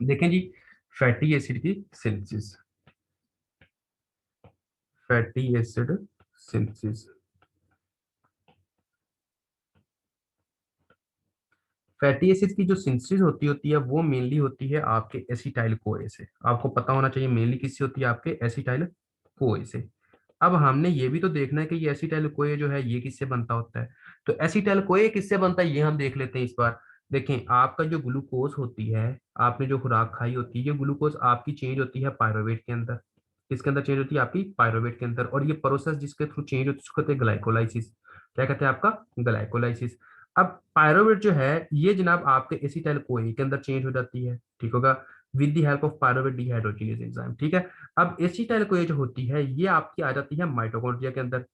देखें जी, fatty acid की synthesis, fatty acid synthesis. Fatty acid की जो सिंथेसिस होती है वो मेनली होती है आपके एसिटाइल कोए से। आपको पता होना चाहिए मेनली किससे होती है, आपके एसिटाइल कोए से। अब हमने ये भी तो देखना है कि ये एसिटाइल कोए जो है ये किससे बनता होता है। तो एसिटाइल कोए किससे बनता है ये हम देख लेते हैं इस बार। देखें, आपका जो ग्लूकोज होती है, आपने जो खुराक खाई होती है, ये ग्लूकोज आपकी चेंज होती है पायरुवेट के अंदर। किसके अंदर चेंज होती है, आपकी पायरुवेट के अंदर। और ये प्रोसेस जिसके थ्रू चेंज होती है उसको कहते हैं ग्लाइकोलाइसिस। क्या कहते हैं, आपका ग्लाइकोलाइसिस। अब पायरुवेट जो है ये जनाब आपके एसिटाइल कोए के अंदर चेंज हो जाती है, ठीक होगा, with the help of pyruvate dehydrogenase enzyme, ठीक है। अब एसिटाइल कोए जो होती है ये आपकी आ जाती है माइटोकॉन्ड्रिया के अंदर,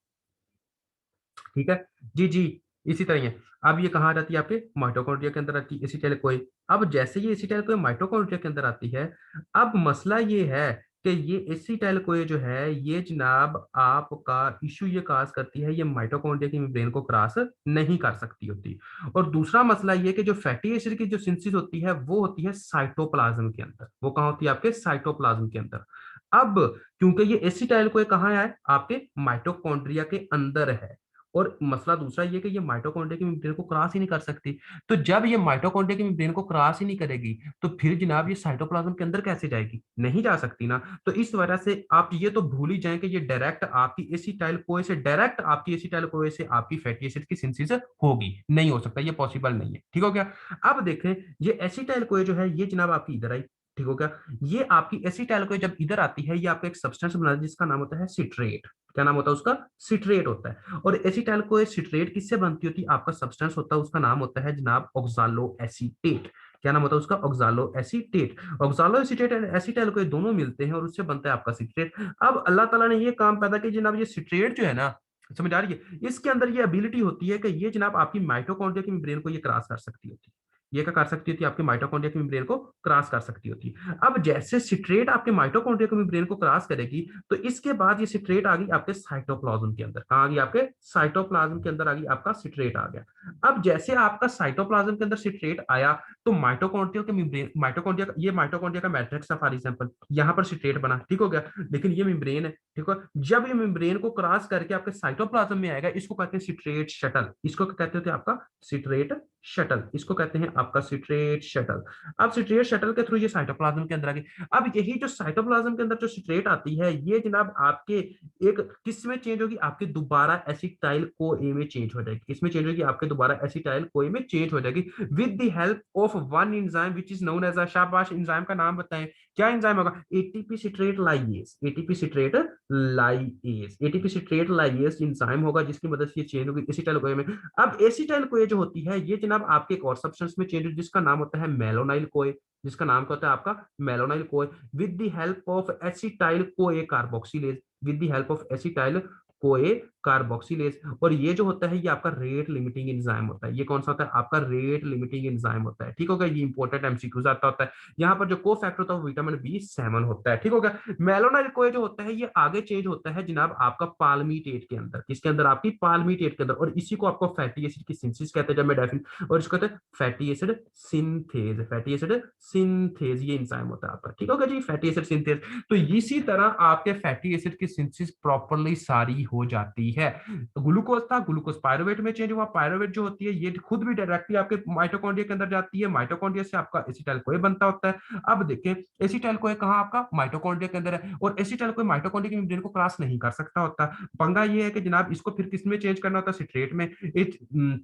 ठीक है। जी जी, इसी तरह ही है। अब ये कहाँ आ जाती है, आपके माइटोकॉन्ड्रिया के अंदर आती है एसिटाइल कोए। अब जैसे ये एसिटाइल कोए माइटोकॉन्ड्रिया के अंदर आती है, अब मसला ये है कि ये एसिटाइल कोए जो है ये जनाब आपका इशू ये काज करती है, ये माइटोकॉन्ड्रिया की मेम्ब्रेन को क्रॉस नहीं कर सकती होती। और दूसरा मसला ये कि जो फैटी एसिड की जो सिंथेसिस होती है वो होती है साइटोप्लाज्म के अंदर। वो कहाँ होती है, आपके साइटोप्लाज्म के अंदर। अब क्योंकि ये एसिटाइल कोए कहाँ है, आपके माइटोकॉन्ड्रिया के अंदर है। और मसला दूसरा ये कि ये माइटोकॉन्ड्रिया की मेम्ब्रेन को क्रॉस ही नहीं कर सकती। तो जब ये माइटोकॉन्ड्रिया की मेम्ब्रेन को क्रॉस ही नहीं करेगी, तो फिर जनाब ये साइटोप्लाज्म के अंदर कैसे जाएगी, नहीं जा सकती ना। तो इस वजह से आप ये तो भूल ही जाएं कि ये डायरेक्ट आपकी एसिटाइल कोए से, डायरेक्ट आपकी एसिटाइल कोए से आपकी फैटी एसिड की सिंथेसिस होगी, नहीं हो सकता, ये पॉसिबल नहीं है, ठीक हो गया। अब देखें, ये एसिटाइल कोए जो है ये जनाब आपकी इधर आई, ठीक हो गया। ये आपकी एसिटाइल कोए जब इधर आती है ये आपका एक सब्सटेंस बनाती है जिसका नाम होता है सिट्रेट। क्या नाम होता है उसका, सिट्रेट होता है। और एसिटाइल को सिट्रेट किससे बनती होती है, आपका सब्सटेंस होता है उसका नाम होता है जनाब ऑक्सालो एसीटेट। क्या नाम होता है उसका, oxalo acetate. Oxalo acetate and acetyl co दोनों मिलते हैं और उससे बनता है आपका सिट्रेट। अब अल्लाह ताला ने ये काम पैदा किया जनाब, ये सिट्रेट जो है ना, समझ आ रही है, इसके अंदर ये एबिलिटी होती है कि ये जनाब आपकी माइटोकॉन्ड्रिया की मेम्ब्रेन को ये क्रॉस कर सकती होती है। ये क्या कर सकती होती है, आपके माइटोकॉन्ड्रिया की मेम्ब्रेन को क्रॉस कर सकती होती है। अब जैसे सिट्रेट आपके माइटोकॉन्ड्रिया की मेम्ब्रेन को क्रॉस करेगी, तो इसके बाद ये सिट्रेट आ गई आपके साइटोप्लाज्म के अंदर। कहाँ आ गई, आपके साइटोप्लाज्म के अंदर आ गई, आपका सिट्रेट आ गया। अब जैसे आपका साइटोप्लाज्म के अंदर सिट्रेट आया, तो माइटोकॉन्ड्रिया के मेम्ब्रेन, माइटोकॉन्ड्रिया, ये माइटोकॉन्ड्रिया का मैट्रिक्स है फॉर एग्जांपल, यहाँ पर सिट्रेट बना, ठीक हो गया। लेकिन ये मेम्ब्रेन है, ठीक है। जब ये मेम्ब्रेन को क्रॉस करके आपके साइटोप्लाज्म में आएगा, इसको कहते हैं सिट्रेट शटल। इसको क्या कहते होते हैं, आपका सिट्रेट शटल। इसको कहते हैं आपका सिट्रेट शटल। अब सिट्रेट शटल के थ्रू ये साइटोप्लाज्म के अंदर आ गई। अब यही जो साइटोप्लाज्म के अंदर जो सिट्रेट आती है ये जनाब आपके एक किस में चेंज होगी, आपके दोबारा एसिटाइल को ए में चेंज हो जाएगी। किसमें चेंज होगी, आपके दोबारा एसिटाइल को ए में चेंज हो जाएगी with the help of one enzyme which is known as a, शाबाश, एंजाइम का नाम बताएं, क्या एंजाइम होगा, ATP citrate lyase. ATP citrate lyase, ATP citrate lyase enzyme होगा जिसकी मदद से ये चेंज होगी एसिटाइल को ए में। अब एसिटाइल को ए जो होती है ये जनाब आपके एक और सब्सटेंस में चेंज होगी जिसका नाम होता है मेलोनाइल कोए। जिसका नाम क्या होता है, आपका मेलोनाइल कोए, with the help of acetyl CoA carboxylase, with the help of acetyl CoA carboxylase. और ये जो होता है ये आपका रेट लिमिटिंग एंजाइम होता है। ये कौन सा होता है, आपका रेट लिमिटिंग एंजाइम होता है, ठीक होगा। ये इंपॉर्टेंट एमसीक्यूज आता होता है। यहाँ पर जो को फैक्टर होता है विटामिन बी 7 होता है, ठीक होगा। मेलोनाइल कोए जो होता है ये आगे चेंज होता है जनाब आपका पाल्मिटेट के अंदर। किसके अंदर, आपकी पाल्मिटेट के अंदर। और इसी को आपको फैटी एसिड की सिंथेसिस कहते हैं जब मैं डेफिन, और इसको कहते हैं fatty acid synthase. Fatty acid synthase ये एंजाइम होता है आपका, ठीक होगा जी, फैटी एसिड सिंथेज। तो इसी तरह आपके फैटी एसिड की सिंथेसिस प्रॉपर्ली सारी हो जाती है। ग्लूकोज था, ग्लूकोज पायरुवेट में चेंज हुआ। पायरुवेट जो होती है ये खुद भी डायरेक्टली आपके माइटोकॉन्ड्रिया के अंदर जाती है। माइटोकॉन्ड्रिया से आपका एसिटाइल कोए बनता होता है। अब देखें, एसिटाइल कोए कहाँ, आपका माइटोकॉन्ड्रिया के अंदर है। और एसिटाइल कोए माइटोकॉन्ड्रिया की मेम्ब्रेन को क्रॉस नहीं कर सकता होता। पंगा ये है कि जनाब इसको फिर किस में चेंज करना होता है, सिट्रेट में।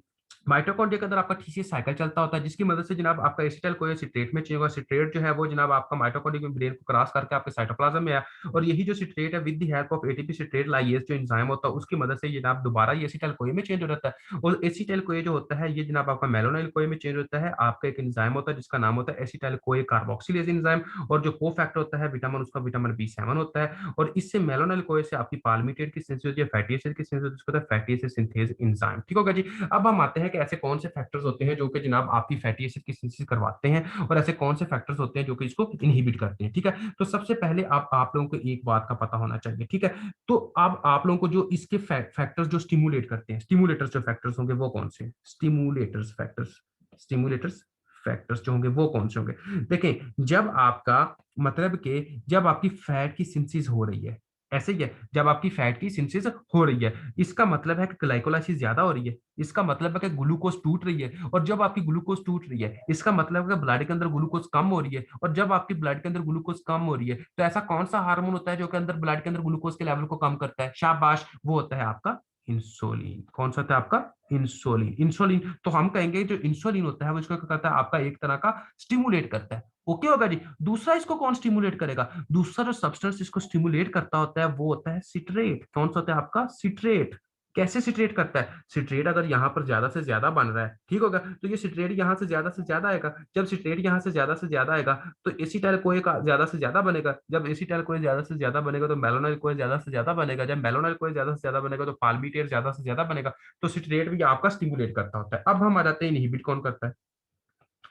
माइटोकॉन्ड्रिया के अंदर आपका TCA साइकिल चलता होता है जिसकी मदद से जनाब आपका एसिटाइल कोई सिट्रेट में चेंज होगा। सिट्रेट जो है वो जनाब आपका माइटोकॉन्ड्रिया मेम्ब्रेन को क्रॉस करके आपके साइटोप्लाज्म में आया। और यही जो सिट्रेट है with the help of ATP citrate lyase जो एंजाइम होता है उसकी मदद से जनाब दोबारा ये एसिटाइल कोए में चेंज हो जाता है। और एसिटाइल कोए जो होता है ये जनाब आपका मेलोनाइल कोए में चेंज होता है। आपका एक एंजाइम होता है जिसका नाम होता है एसिटाइल कोए कार्बोक्सिलेज एंजाइम। और जो को फैक्टर होता है विटामिन, उसका विटामिन बी 7 होता है। और इससे मेलोनाइल कोए से आपकी पाल्मिटेट की सिंथेसिस होती है, फैटी एसिड की सिंथेसिस होती है, उसको होता है फैटी एसिड सिंथेज एंजाइम, ठीक होगा जी। अब हम आते हैं कि ऐसे कौन से फैक्टर्स होते हैं जो कि जनाब आपकी फैटी एसिड की सिंथेसिस करवाते हैं, और ऐसे कौन से फैक्टर्स होते हैं जो कि इसको इनहिबिट करते हैं, ठीक है। तो सबसे पहले आप लोगों को एक बात का पता होना चाहिए, ठीक है। तो अब आप लोगों को जो इसके फैक्टर्स जो स्टिमुलेट करते हैं, स्टिमुलेटर्स जो फैक्टर्स होंगे वो कौन से, स्टिमुलेटर्स फैक्टर्स, स्टिमुलेटर्स फैक्टर्स जो होंगे वो कौन से होंगे? देखें, जब आपका मतलब कि जब आपकी फैट की सिंथेसिस हो रही है, ऐसे ही है, जब आपकी फैट की सिंथेसिस हो रही है, इसका मतलब है कि ग्लाइकोलाइसिस ज्यादा हो रही है, इसका मतलब है कि ग्लूकोज टूट रही है, और जब आपकी ग्लूकोज टूट रही है इसका मतलब है कि ब्लड के अंदर ग्लूकोज कम हो रही है, और जब आपकी ब्लड के अंदर ग्लूकोज कम हो रही है तो ऐसा कौन सा हार्मोन होता है जो कि अंदर ब्लड के अंदर ग्लूकोज के लेवल को कम करता है? शाबाश, वो होता है आपका इंसुलिन। कौन सा होता है आपका? इंसुलिन। इंसुलिन तो हम कहेंगे जो इंसुलिन होता है वो इसको क्या करता है? आपका एक तरह का स्टिमुलेट करता है। ओके होगा जी। दूसरा इसको कौन स्टिमुलेट करेगा? दूसरा जो सब्सटेंस इसको स्टिमुलेट करता होता है वो होता है सिट्रेट। कौन सा होता है आपका? सिट्रेट। कैसे सिट्रेट करता है? सिट्रेट अगर यहाँ पर ज्यादा से ज्यादा बन रहा है, ठीक होगा, तो ये सिट्रेट यहाँ से ज्यादा आएगा। जब सिट्रेट यहाँ से ज्यादा आएगा तो एसिटाइल कोए का ज्यादा से ज्यादा बनेगा। जब एसिटाइल कोए ज्यादा से ज्यादा बनेगा तो मेलोनाइल कोए ज्यादा से ज्यादा बनेगा। जब मेलोनाइल कोए ज्यादा से ज्यादा बनेगा तो पाल्मिटेट ज्यादा से ज्यादा बनेगा। तो सिट्रेट भी आपका स्टिमुलेट करता होता है। अब हम आ जाते हैं इनहिबिट कौन करता है?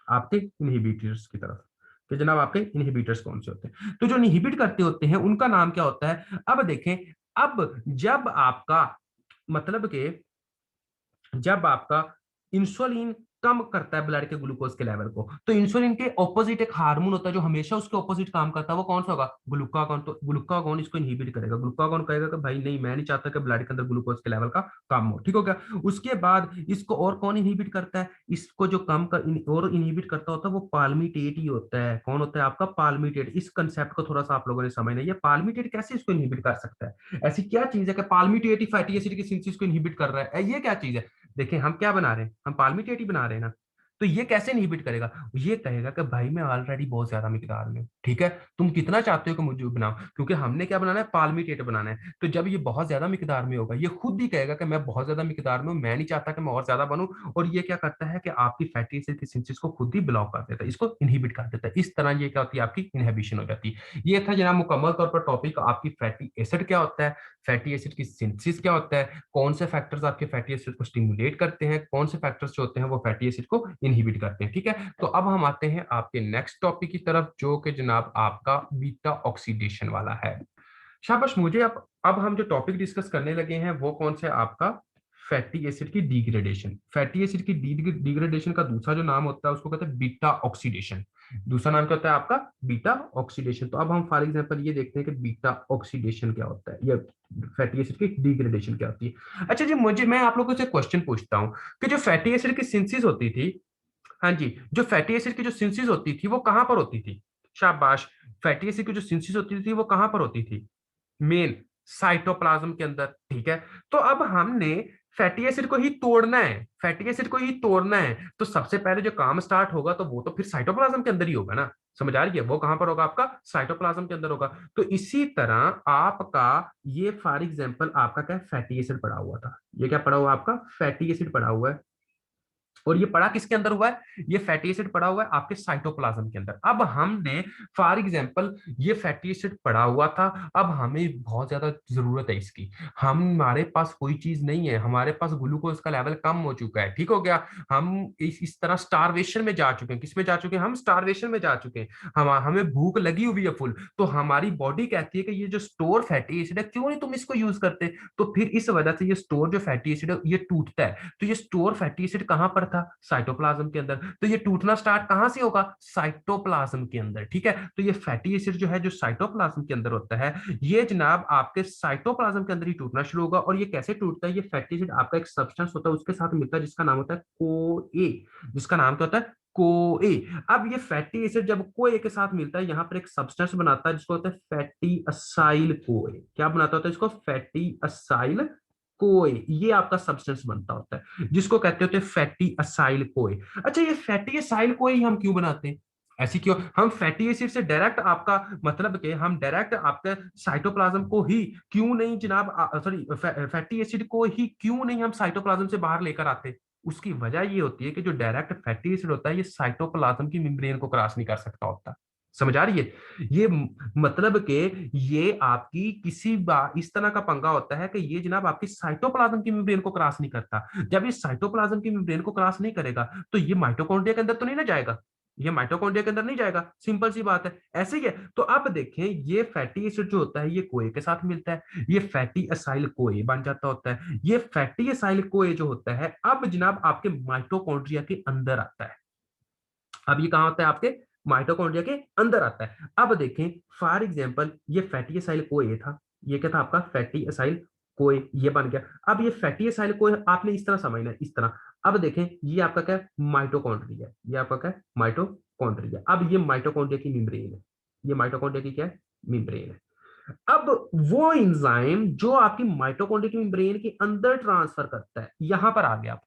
आपके इनहिबिटर्स की तरफ। कि जनाब आपके इनहिबिटर्स कौन से होते हैं? तो जो इनहिबिट करते होते हैं उनका नाम क्या होता है? अब देखें, अब जब आपका मतलब के जब आपका इंसुलिन कम करता है ब्लड के ग्लूकोज के लेवल को, तो इंसुलिन के ऑपोजिट एक हार्मोन होता है जो हमेशा उसके ऑपोजिट काम करता है, वो कौन सा होगा? ग्लूकागॉन। तो ग्लूकागॉन इसको इनहिबिट करेगा। ग्लूकागॉन कहेगा कि भाई नहीं, मैं नहीं चाहता कि ब्लड के अंदर ग्लूकोज के लेवल का कम हो, ठीक हो गया। उसके बाद इसको और कौन इनहिबिट करता है? इसको जो और इनहिबिट करता होता है वो पाल्मिटेट ही होता है। कौन होता है आपका? पाल्मिटेट। इस कंसेप्ट को थोड़ा सा आप लोगों ने समझना है, ये पाल्मिटेट कैसे इसको इनहिबिट कर सकता है? ऐसी क्या चीज है कि पाल्मिटेट ही फैटी एसिड की सिंथेसिस को इनहिबिट कर रहा है? ये क्या चीज है? देखिए, हम क्या बना रहे हैं? हम पाल्मिटेट ही बना रहे हैं ना। तो ये कैसे इनहिबिट करेगा? ये कहेगा कि भाई मैं ऑलरेडी बहुत ज्यादा मिकदार में हूं, ठीक है, तुम कितना चाहते हो कि मुझे बनाओ, क्योंकि हमने क्या बनाना है? पाल्मिटेट बनाना है। तो जब ये बहुत ज्यादा मिकदार में होगा, ये खुद ही कहेगा कि मैं बहुत ज्यादा मिकदार में हूं, मैं नहीं चाहता कि मैं और ज्यादा बनूं, और ये क्या करता है कि आपकी फैटी एसिड की सिंथेसिस को खुद ही ब्लॉक कर देता है, इसको इनहिबिट कर देता है। इस तरह ये क्या होती है? आपकी इनहिबिशन हो जाती है। ये था जनाब मुकम्मल तौर पर टॉपिक, आपकी फैटी एसिड क्या होता है, फैटी एसिड की सिंथेसिस क्या होता है, कौन से फैक्टर्स आपके फैटी एसिड को स्टिमुलेट करते हैं, कौन से फैक्टर्स जो होते हैं वो फैटी एसिड को इनहिबिट करते हैं, ठीक है। तो अब हम आते हैं आपके नेक्स्ट टॉपिक की तरफ, जो कि जनाब आपका बीटा ऑक्सीडेशन वाला है। शाबाश मुझे। अब हम जो टॉपिक डिस्कस करने लगे हैं वो कौन सा है? आपका फैटी एसिड की डिग्रेडेशन। फैटी एसिड की डिग्रेडेशन का दूसरा जो नाम होता है उसको कहते हैं बीटा ऑक्सीडेशन। दूसरा नाम क्या होता है आपका? Beta oxidation. तो अब हम फॉर एग्जांपल ये देखते हैं कि बीटा ऑक्सीडेशन क्या होता है, या फैटी एसिड की डिग्रेडेशन क्या होती है। अच्छा जी, मैं आप लोगों से क्वेश्चन पूछता हूँ कि जो फैटी एसिड की सिंथेसिस होती थी, हाँ जी, जो फैटी एसिड की जो सिंथेसिस होती थी वो कहां पर होती थी? शाबाश। फैटी एसिड की जो सिंथेसिस होती थी वो कहां पर होती थी? मेन साइटोप्लाज्म के अंदर, ठीक है। तो अब हमने फैटी एसिड को ही तोड़ना है, फैटी एसिड को ही तोड़ना है, तो सबसे पहले जो काम स्टार्ट होगा तो वो तो फिर साइटोप्लाज्म के अंदर ही होगा ना। समझ आ रही है? वो कहां पर होगा? आपका साइटोप्लाज्म के अंदर होगा। तो इसी तरह आपका ये फॉर एग्जांपल आपका क्या फैटी एसिड पड़ा हुआ था, ये क्या पड़ा हुआ आपका? फैटी एसिड पड़ा हुआ है। और ये पड़ा किसके अंदर हुआ है? ये फैटी एसिड पड़ा हुआ है आपके साइटोप्लाज्म के अंदर। अब हमने फॉर एग्जांपल ये फैटी एसिड पड़ा हुआ था, अब हमें बहुत ज्यादा जरूरत है इसकी, हमारे पास कोई चीज नहीं है, हमारे पास ग्लूकोज का लेवल कम हो चुका है, ठीक हो गया। हम इस तरह स्टारवेशन में जा चुके हैं। किसमें जा चुके हैं? हम स्टारवेशन में जा चुके हैं। हमें भूख लगी हुई है फुल, तो हमारी बॉडी कहती है कि ये जो स्टोर फैटी एसिड है क्यों नहीं तुम इसको यूज करते। तो फिर इस वजह से ये स्टोर जो फैटी एसिड है ये टूटता है। तो ये स्टोर फैटी एसिड कहां पर था? साइटोप्लाज्म के अंदर। तो ये टूटना स्टार्ट कहां से होगा? साइटोप्लाज्म के अंदर, ठीक है। तो ये फैटी एसिड जो है जो साइटोप्लाज्म के अंदर होता है, ये जनाब आपके साइटोप्लाज्म के अंदर ही टूटना शुरू होगा। और ये कैसे टूटता है? ये फैटी एसिड आपका एक सब्सटेंस होता है उसके साथ मिलता है जिसका नाम होता है कोए। जिसका नाम क्या होता है? कोए। अब ये फैटी एसिड जब कोए के साथ मिलता है, यहां पर एक सब्सटेंस बनाता है जिसको होता है फैटी असाइल कोए। क्या बनाता होता है इसको? फैटी असाइल कोए। ये आपका सब्सटेंस बनता होता है जिसको कहते होते हैं फैटी असाइल कोए। अच्छा, ये फैटी असाइल कोए ही हम क्यों बनाते हैं? ऐसी क्यों? हम फैटी एसिड से डायरेक्ट आपका मतलब के हम डायरेक्ट आपके साइटोप्लाज्म को ही क्यों नहीं जनाब, सॉरी, फैटी एसिड को ही क्यों नहीं हम साइटोप्लाज्म से बाहर लेकर आते? उसकी वजह ये होती है कि जो डायरेक्ट फैटी एसिड होता है ये साइटोप्लाज्म की मेम्ब्रेन को क्रॉस नहीं कर सकता होता। समझ आ रही है? ये मतलब के ये आपकी किसी बार इस तरह का पंगा होता है कि ये जनाब आपकी साइटोप्लाज्म की मेम्ब्रेन को क्रॉस नहीं करता। जब ये साइटोप्लाज्म की मेम्ब्रेन को क्रॉस नहीं करेगा तो ये माइटोकॉन्ड्रिया के अंदर तो नहीं ना जाएगा, ये माइटोकॉन्ड्रिया के अंदर नहीं जाएगा, सिंपल सी बात है। ऐसे ही है। तो अब देखें, ये फैटी एसिड जो होता है ये कोए के साथ मिलता है, ये फैटी असाइल कोए बन जाता होता है। ये फैटी असाइल कोए जो होता है अब जनाब आपके माइटोकॉन्ड्रिया के अंदर आता है। अब ये कहाँ होता है आपके माइटोकॉन्ड्रिया के अंदर आता है। अब देखें फॉर एग्जांपल ये फैटी एसाइल कोए था, ये क्या था आपका फैटी एसाइल कोए, ये बन गया। अब ये फैटी एसाइल कोए आपने इस तरह समझना है, इस तरह। अब देखें ये आपका क्या है माइटोकॉन्ड्रिया, ये आपका क्या है माइटोकॉन्ड्रिया। अब ये माइटोकॉन्ड्रिया की मेम्ब्रेन है, ये माइटोकॉन्ड्रिया की क्या है मेम्ब्रेन है। अब वो एंजाइम जो आपकी माइटोकॉन्ड्रिया की मेम्ब्रेन के अंदर ट्रांसफर करता है, यहां पर आ गया,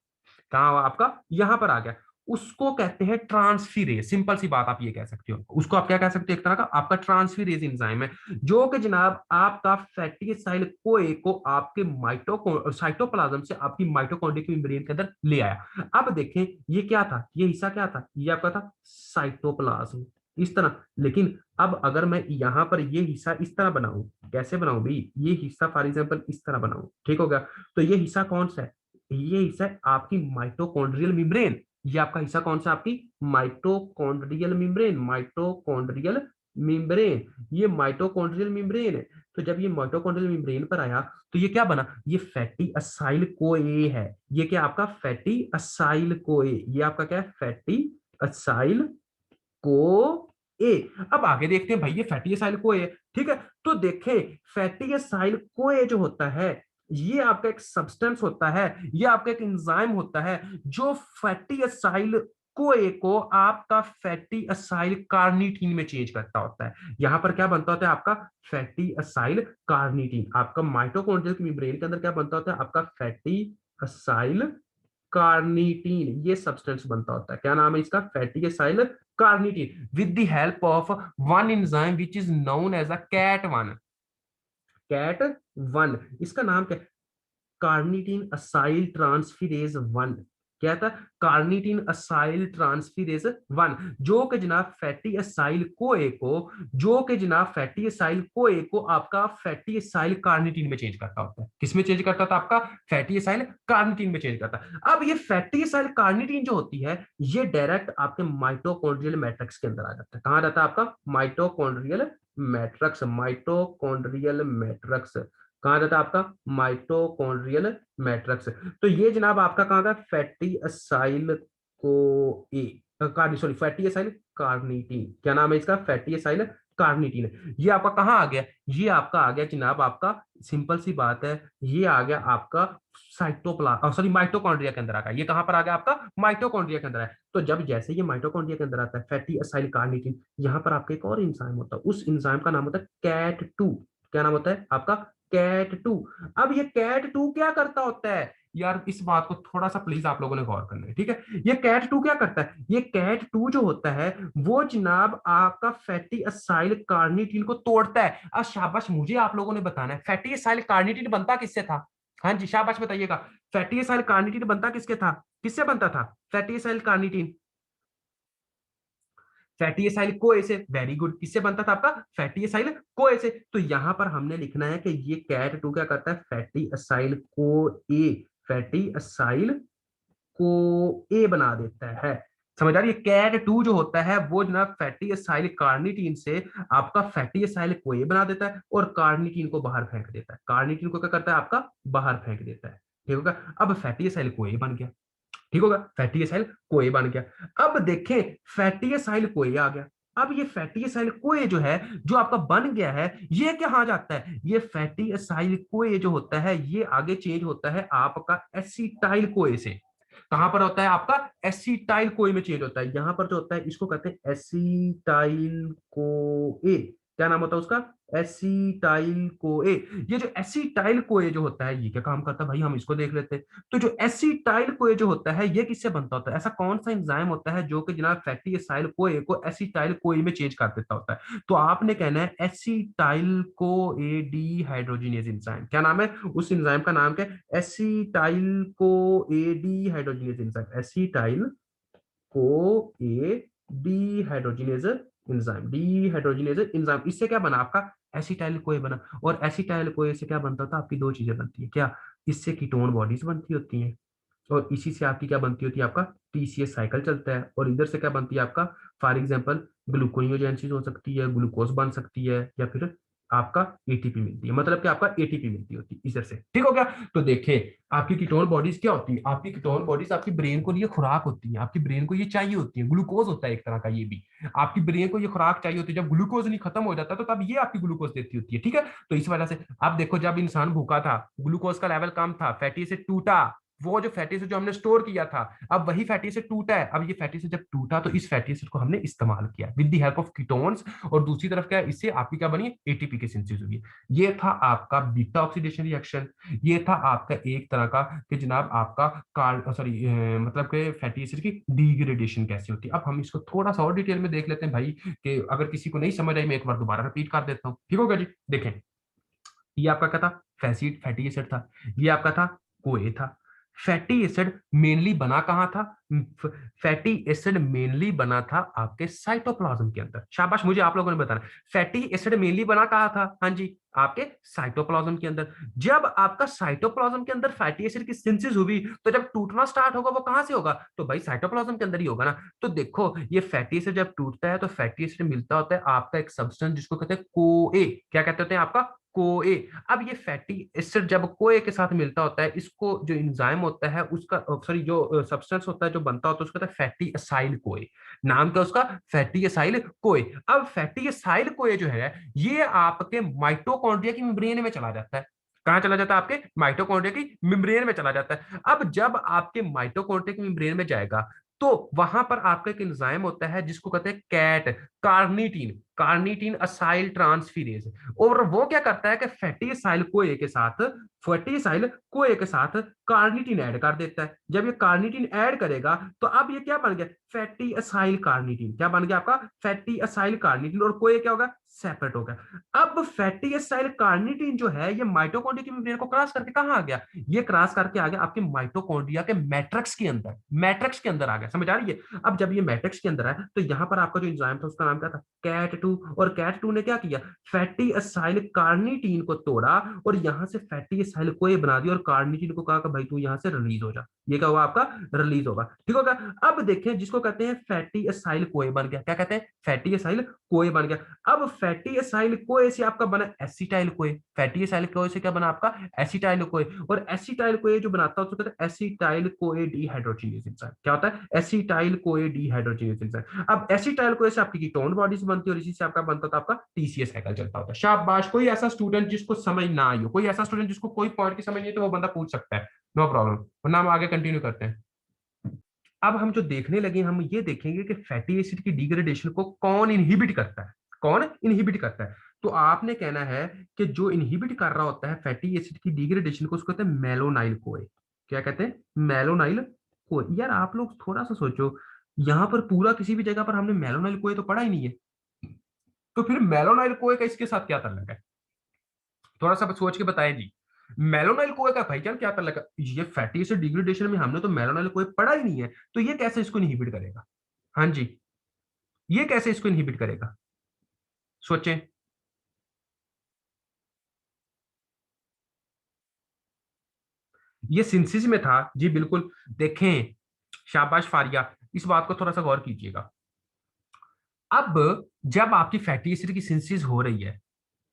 कहां हुआ आपका यहां पर आ गया, उसको कहते हैं ट्रांसफीरेज। सिंपल सी बात आप ये कह सकते हो, उसको आप क्या कह सकते हो, एक तरह का आपका ट्रांसफीरेज एंजाइम है, जो कि जनाब आपका फैटी एसाइल कोए को आपके माइटो साइटोप्लाज्म से आपकी माइटोकॉन्ड्रिया की मेम्ब्रेन के अंदर ले आया। अब देखें ये क्या था, ये हिस्सा क्या था, ये आपका था साइटोप्लाज्म, इस तरह। लेकिन अब अगर मैं यहां पर ये हिस्सा इस तरह बनाऊं, कैसे बनाऊं भाई, ये हिस्सा फॉर एग्जांपल इस तरह बनाऊं, ठीक हो गया। तो ये हिस्सा कौन सा है, ये हिस्सा है आपकी माइटोकॉन्ड्रियल मेम्ब्रेन। ये आपका हिस्सा कौन सा, आपकी माइटोकॉन्ड्रियल मेम्ब्रेन, माइटोकॉन्ड्रियल मेम्ब्रेन, ये माइटोकॉन्ड्रियल मेम्ब्रेन है। तो जब ये माइटोकॉन्ड्रियल मेम्ब्रेन पर आया तो ये क्या बना, ये फैटी असाइल कोए है, ये क्या आपका फैटी असाइल कोए, ये आपका क्या है फैटी असाइल को ए। अब आगे देखते हैं भाई ये फैटी एसाइल को ए, ठीक है। तो देखें फैटी एसाइल को ए जो होता है, ये आपका एक सब्सटेंस होता है, ये आपका एक एंजाइम होता है जो फैटी एसाइल को ए को आपका फैटी एसाइल कार्निटीन में चेंज करता होता है। यहां पर क्या बनता होता है आपका फैटी एसाइल कार्निटीन, आपका माइटोकॉन्ड्रियल की मेम्ब्रेन के अंदर क्या बनता होता है आपका फैटी एसाइल कार्निटीन, ये सब्सटेंस बनता होता है। क्या नाम है इसका, fatty acyl carnitine, with the help of one enzyme which is known as a CAT one, CAT one, इसका नाम क्या, कार्निटीन असाइल ट्रांसफिरेज वन। क्या था, कार्निटीन असाइल ट्रांसफिरेज वन, जो कि जनाब फैटी असाइल कोए को, जो कि जनाब फैटी असाइल कोए को आपका फैटी असाइल कार्निटीन में चेंज करता होता है। किसमें चेंज करता था, आपका फैटी असाइल कार्निटीन में चेंज करता है। अब ये फैटी असाइल कार्निटीन जो होती है, ये डायरेक्ट आपके माइटोकॉन्ड्रियल मैट्रिक्स के अंदर आ जाता है। कहां रहता है आपका माइटोकॉन्ड्रियल मैट्रिक्स, माइटोकॉन्ड्रियल मैट्रिक्स कहा जाता है आपका माइटोकॉन्ड्रियल मैट्रिक्स। तो ये जनाब आपका कहां था fatty acyl co A carni sorry fatty acyl carnitine, क्या नाम है इसका फैटी असाइल कार्निटीन। ये आपका कहाँ आ गया, ये आपका आ गया जनाब आपका, सिंपल सी बात है, ये आ गया आपका साइटोप्लाज्म सॉरी माइटोकॉन्ड्रिया के अंदर आ गया। ये कहां पर आ गया आपका माइटोकॉन्ड्रिया के अंदर है। तो जब जैसे ये माइटोकॉन्ड्रिया के अंदर आता है फैटी असाइल कार्निटीन, यहाँ पर आपका एक और इंजाइम होता है, उस इंजाइम का नाम होता है कैट टू। क्या नाम होता है आपका कैट टू। अब ये कैट टू क्या करता होता है यार, इस बात को थोड़ा सा प्लीज आप लोगों ने गौर करना है, ठीक है। ये कैट टू क्या करता है, ये कैट टू जो होता है वो जनाब आपका फैटी असाइल कार्निटीन को तोड़ता है। अब शाबाश मुझे आप लोगों ने बताना है फैटी असाइल कार्निटीन बनता किससे था, हाँ जी शाबाश बताइएगा, फैटी असाइल कार्निटीन बनता किसके था, किससे बनता था fatty acyl carnitine, fatty acyl कोए से, वेरी गुड, किससे बनता था आपका फैटी एसाइल कोए से। तो यहां पर हमने लिखना है कि ये कैट टू क्या करता है फैटी एसाइल को ए, फैटी एसाइल को ए बना देता है। समझ आ रही है, कैट टू जो होता है वो जनाब फैटी एसाइल कार्निटीन से आपका फैटी एसाइल को ए बना देता है और कार्निटीन को बाहर फेंक देता है, कार्निटीन को क्या करता है आपका बाहर फेंक देता है, ठीक होगा। अब फैटी एसाइल को ए बन गया, ठीक होगा, फैटी एसाइल कोए बन गया। अब देखें फैटी एसाइल कोए आ गया। अब ये फैटी एसाइल कोए जो है, जो आपका बन गया है, ये कहाँ जाता है, ये फैटी एसाइल कोए जो होता है ये आगे चेंज होता है आपका एसिटाइल कोए से। कहां पर होता है आपका एसिटाइल कोए में चेंज होता है, यहां पर जो होता है इसको कहते हैं एसिटाइल कोए। क्या नाम होता है उसका, एसिटाइल कोए। ये जो एसिटाइल कोए जो होता है ये क्या काम करता है भाई, हम इसको देख लेते हैं। तो जो एसिटाइल कोए जो होता है ये किससे बनता होता है, ऐसा कौन सा एंजाइम होता है जो कि जनाब फैटी एसाइल कोए को एसिटाइल कोए में चेंज कर देता होता है। तो आपने कहना है acetyl co A dehydrogenase enzyme. क्या नाम है उस एंजाइम का, नाम क्या है acetyl co A dehydrogenase enzyme, acetyl co A dehydrogenase enzyme, dehydrogenase enzyme. इससे क्या बना आपका एसिटाइल कोए बना। और एसिटाइल कोए से क्या बनता था, आपकी दो चीजें बनती है क्या, इससे कीटोन बॉडीज बनती होती हैं और इसी से आपकी क्या बनती होती है, आपका टीसीएस साइकिल चलता है। और इधर से क्या बनती है आपका, फॉर एग्जांपल ग्लूकोनियोजेंसिस हो सकती है, ग्लूकोज बन सकती है, या फिर आपका एटीपी मिलती है, मतलब कि आपका एटीपी मिलती होती है इधर से। ठीक हो गया। तो देखिए आपकी कीटोन बॉडीज क्या होती है, आपकी कीटोन बॉडीज आपकी ब्रेन को लिए खुराक होती है, आपकी ब्रेन को ये चाहिए होती है, ग्लूकोज होता है एक तरह का ये भी, आपकी ब्रेन को ये खुराक चाहिए होती है। जब ग्लूकोज नहीं खत्म हो जाता तो तब ये आपकी ग्लूकोज देती होती है। ठीक है, तो इस वजह से आप देखो जब इंसान भूखा था, ग्लूकोज का लेवल कम था, फैटी एसिड टूटा, वो जो फैटी एसिड जो हमने स्टोर किया था, अब वही फैटी एसिड टूटा है, अब ये फैटी एसिड जब टूटा तो इस फैटी एसिड को हमने इस्तेमाल किया with the help of ketones, और दूसरी तरफ क्या है, इससे आपकी क्या बनी, एटीपी की सिंथेसिस हुई। ये था आपका बीटा ऑक्सीडेशन रिएक्शन, ये था आपका एक तरह का कि जनाब आपका कार्ड सॉरी मतलब कि फैटी एसिड की डिग्रेडेशन कैसे होती है। अब हम इसको थोड़ा सा और डिटेल में देख लेते हैं भाई, कि अगर किसी को नहीं समझ आई मैं एक बार दोबारा रिपीट कर देता हूँ। ठीक होगा जी, देखें ये आपका क्या था, फैसिड फैटी एसिड था, ये आपका था कोए था। फैटी एसिड मेनली बना कहां था, फैटी एसिड मेनली बना था आपके साइटोप्लाज्म के अंदर। शाबाश, मुझे आप लोगों ने बताना, फैटी एसिड मेनली बना कहां था, हाँ जी आपके साइटोप्लाज्म के अंदर। जब आपका साइटोप्लाज्म के अंदर फैटी एसिड की सिंथेसिस हुई तो जब टूटना स्टार्ट होगा वो कहां से होगा, तो भाई साइटोप्लाज्म के अंदर ही होगा ना। तो देखो ये फैटी एसिड जब टूटता है तो फैटी एसिड मिलता होता है आपका एक सब्सटेंस जिसको कहते हैं कोए, क्या कहते होते हैं आपका कोए। अब ये फैटी एसिड जब कोए के साथ मिलता होता है, इसको जो एंजाइम होता है उसका सॉरी जो सब्सटेंस होता है जो बनता होता है उसको कहते हैं फैटी एसाइल कोए। नाम क्या उसका, फैटी एसाइल कोए। अब फैटी एसाइल कोए जो है ये आपके माइटोकॉन्ड्रिया की मेम्ब्रेन में चला जाता है। कहां चला जाता है, आपके माइटोकॉन्ड्रिया की मेम्ब्रेन में चला जाता है। अब जब आपके माइटोकॉन्ड्रिया की मेम्ब्रेन में जाएगा तो वहां पर आपका एक एंजाइम होता है जिसको कहते हैं कैट, कार्निटीन, कार्निटीन असाइल ट्रांसफीरेज। और वो क्या करता है कि फैटी एसाइल कोए के साथ, फैटी एसाइल कोए के साथ कार्निटीन ऐड कर देता है। जब ये कार्निटीन ऐड करेगा तो अब ये क्या बन गया, फैटी एसाइल कार्निटीन। क्या बन गया आपका, फैटी एसाइल कार्निटीन, और कोए क्या होगा, सेपरेट हो गया। अब फैटी एसाइल कार्निटीन जो है ये माइटोकॉन्ड्रिया की मेम्ब्रेन को क्रॉस करके कहां आ गया, ये क्रॉस करके आ गया आपके माइटोकॉन्ड्रिया के मैट्रिक्स के अंदर, मैट्रिक्स के अंदर आ गया। समझ आ रही है। अब जब ये मैट्रिक्स के अंदर है तो यहां पर आपका जो एंजाइम था उसका नाम क्या था, कैट टू। और कैट टू ने क्या किया, फैटी एसाइल कार्निटीन को तोड़ा और यहां से फैटी एसाइल को ये बना दिया, और कार्निटीन को कहा कि भाई तू यहां से रिलीज हो जा। ये क्या हुआ आपका, रिलीज होगा। ठीक होगा। अब देखें जिसको कहते हैं फैटी एसाइल कोए बन गया, क्या कहते हैं, फैटी एसाइल कोए बन गया। अब फैटी एसाइल कोए से आपका बना एसिटाइल कोए, फैटी एसाइल कोए से क्या बना आपका, एसिटाइल कोए। और एसिटाइल कोए जो बनाता है उसको कहते हैं एसिटाइल कोए डिहाइड्रोजिनेज एंजाइम। क्या होता है, एसिटाइल कोए डिहाइड्रोजिनेज एंजाइम। अब एसिटाइल कोए से आपकी कीटोन बॉडीज बनती है और इसी से आपका बनता था आपका टीसीएस साइकिल चलता होता है। शाबाश, कोई ऐसा स्टूडेंट जिसको समझ ना आई हो, कोई ऐसा स्टूडेंट जिसको कोई पॉइंट की समझ नहीं है तो वो बंदा पूछ सकता है, नो प्रॉब्लम, वरना हम आगे कंटिन्यू करते हैं। अब हम जो देखने लगे हम ये देखेंगे कि फैटी एसिड की डिग्रेडेशन को कौन इनहिबिट करता है, कौन इनहिबिट करता है। तो आपने कहना है कि जो इनहिबिट कर रहा होता है फैटी एसिड की डिग्रेडेशन को उसको कहते हैं मेलोनाइल कोए। क्या कहते हैं, मेलोनाइल कोए। यार आप लोग थोड़ा सा सोचो, यहां पर पूरा किसी भी जगह पर हमने मेलोनाइल कोए तो पढ़ा ही नहीं है, तो फिर मेलोनाइल कोए का इसके साथ क्या ताल्लुक है, थोड़ा सा सोच के बताएं जी। मेलोनाइल कोए का भाईजान क्या ताल्लुक है, ये फैटी एसिड डिग्रेडेशन में हमने तो मेलोनाइल कोए पढ़ा ही नहीं है, तो ये कैसे इसको इनहिबिट करेगा। हाँ जी, ये कैसे इसको इनहिबिट करेगा, सोचें। ये सिंथेसिस में था जी, बिल्कुल। देखें, शाबाश फारिया, इस बात को थोड़ा सा गौर कीजिएगा। अब जब आपकी फैटी एसिड की सिंथेसिस हो रही है,